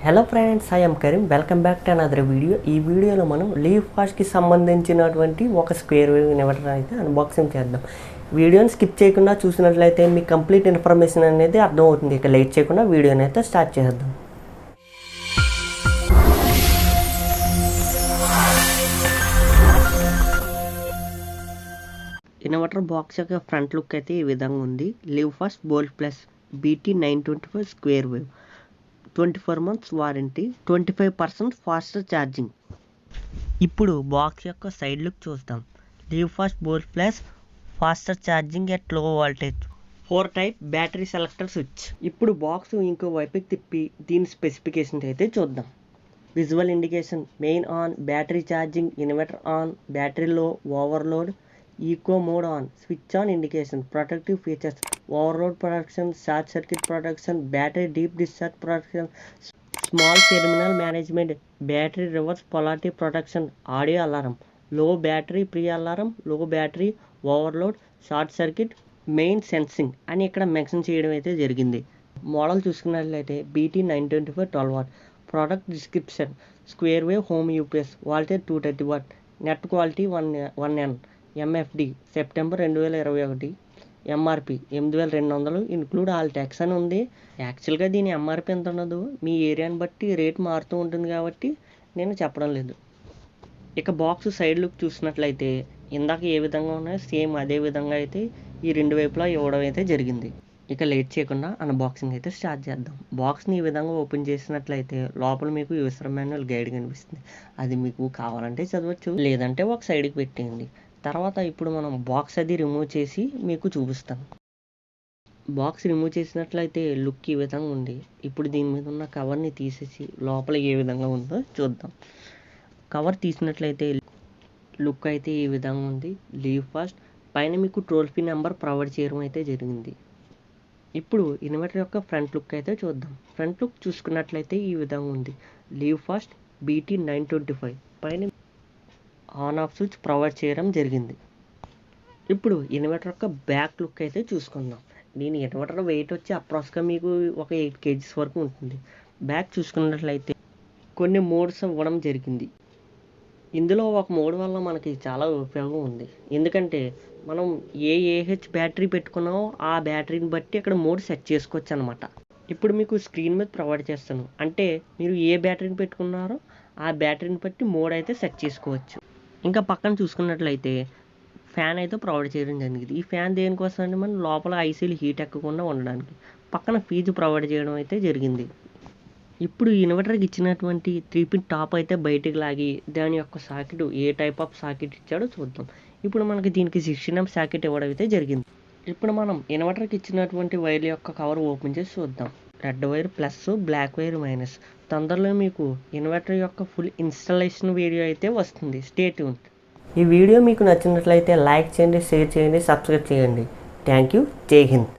Hello friends, I am Karim. Welcome back to another video. ఈ వీడియోలో మనం లీవ్ఫాస్ట్కి సంబంధించినటువంటి ఒక స్క్వేర్ వేవ్ ఇన్వర్టర్ అయితే అన్బాక్సింగ్ చేద్దాం. వీడియోని స్కిప్ చేయకుండా చూసినట్లయితే మీకు కంప్లీట్ ఇన్ఫర్మేషన్ అనేది అర్థమవుతుంది. ఇక లేట్ చేయకుండా వీడియోని అయితే స్టార్ట్ చేద్దాం. ఇన్వర్టర్ బాక్స్ యొక్క ఫ్రంట్ లుక్ అయితే ఈ విధంగా ఉంది. Livfast Bolt Plus BT925 square wave, 24 months warranty, 25% faster charging. ఇప్పుడు బాక్స్ యొక్క సైడ్ లుక్ చూద్దాం. Livfast Bolt Plus faster charging at low voltage, 4 type battery selector switch. ఇప్పుడు బాక్స్ ఇంకో వైపుకి తిప్పి దీని స్పెసిఫికేషన్ అయితే చూద్దాం. Visual indication: main on, battery charging, inverter on, battery low, overload, eco mode on, switch on indication. Protective features: overload protection, short circuit protection, battery deep discharge protection, small terminal management, battery reverse polarity protection, audio alarm, లో battery pre alarm, లో battery, overload, short circuit, main sensing అని ఇక్కడ mention చేయడం అయితే జరిగింది. Model చూసుకున్నట్లయితే BT925 12W. Product description: square wave home UPS, voltage 230 W, net quality 1N, MFD September 2021, MRP 8200, include all tax అని ఉంది. యాక్చువల్గా దీని ఎంఆర్పి ఎంత ఉండదు, మీ ఏరియాని బట్టి రేట్ మారుతూ ఉంటుంది కాబట్టి నేను చెప్పడం లేదు. ఇక బాక్స్ సైడ్ లుక్ చూసినట్లయితే ఇందాక ఏ విధంగా ఉన్నాయో సేమ్ అదే విధంగా అయితే ఈ రెండు వైపులా ఇవ్వడం అయితే జరిగింది. ఇక లేట్ చేయకుండా అన్బాక్సింగ్ అయితే స్టార్ట్ చేద్దాం. బాక్స్ని ఈ విధంగా ఓపెన్ చేసినట్లయితే లోపల మీకు యూజర్ మాన్యువల్ గైడ్ కనిపిస్తుంది. అది మీకు కావాలంటే చదవచ్చు, లేదంటే ఒక సైడ్కి పెట్టేయండి. తర్వాత ఇప్పుడు మనం బాక్స్ అది రిమూవ్ చేసి మీకు చూపిస్తాను. బాక్స్ రిమూవ్ చేసినట్లయితే లుక్ ఈ విధంగా ఉంది. ఇప్పుడు దీని మీద ఉన్న కవర్ని తీసేసి లోపల ఏ విధంగా ఉందో చూద్దాం. కవర్ తీసినట్లయితే లుక్ అయితే ఈ విధంగా ఉంది. లీవ్ఫాస్ట్ పైన మీకు టోల్ ఫ్రీ నెంబర్ ప్రొవైడ్ చేయడం అయితే జరిగింది. ఇప్పుడు ఇన్వర్టర్ యొక్క ఫ్రంట్ లుక్ అయితే చూద్దాం. ఫ్రంట్ లుక్ చూసుకున్నట్లయితే ఈ విధంగా ఉంది. లీవ్ఫాస్ట్ BT925 పైన ఆన్ ఆఫ్ స్విచ్ ప్రొవైడ్ చేయడం జరిగింది. ఇప్పుడు ఇన్వర్టర్ యొక్క బ్యాక్ లుక్ అయితే చూసుకుందాం. దీని ఇన్వర్టర్ వెయిట్ వచ్చి అప్రాక్స్గా మీకు ఒక 8 kgs వరకు ఉంటుంది. బ్యాక్ చూసుకున్నట్లయితే కొన్ని మోడ్స్ ఇవ్వడం జరిగింది. ఇందులో ఒక మోడ్ వల్ల మనకి చాలా ఉపయోగం ఉంది. ఎందుకంటే మనం ఏహెచ్ బ్యాటరీ పెట్టుకున్నామో ఆ బ్యాటరీని బట్టి ఇక్కడ మోడ్ సెట్ చేసుకోవచ్చు అనమాట. ఇప్పుడు మీకు స్క్రీన్ మీద ప్రొవైడ్ చేస్తాను. అంటే మీరు ఏ బ్యాటరీని పెట్టుకున్నారో ఆ బ్యాటరీని బట్టి మోడ్ అయితే సెట్ చేసుకోవచ్చు. ఇంకా పక్కన చూసుకున్నట్లయితే ఫ్యాన్ అయితే ప్రొవైడ్ చేయడం జరిగింది. ఈ ఫ్యాన్ దేనికోసం అంటే మనం లోపల ఐసీలు హీట్ ఎక్కకుండా ఉండడానికి. పక్కన ఫీజు ప్రొవైడ్ చేయడం అయితే జరిగింది. ఇప్పుడు ఇన్వర్టర్కి ఇచ్చినటువంటి 3-pin టాప్ అయితే బయటికి లాగి దాని యొక్క సాకెట్ ఏ టైప్ ఆఫ్ సాకెట్ ఇచ్చాడో చూద్దాం. ఇప్పుడు మనకి దీనికి 16 amp సాకెట్ ఇవ్వడం అయితే జరిగింది. ఇప్పుడు మనం ఇన్వర్టర్కి ఇచ్చినటువంటి వైర్ యొక్క కవర్ ఓపెన్ చేసి చూద్దాం. Red wire plus, black wire minus. తొందరలో మీకు ఇన్వర్టర్ యొక్క ఫుల్ ఇన్స్టాలేషన్ వీడియో అయితే వస్తుంది. Stay tune. ఈ వీడియో మీకు నచ్చినట్లయితే లైక్ చేయండి, షేర్ చేయండి, సబ్స్క్రైబ్ చేయండి. Thank you. జై హింద్.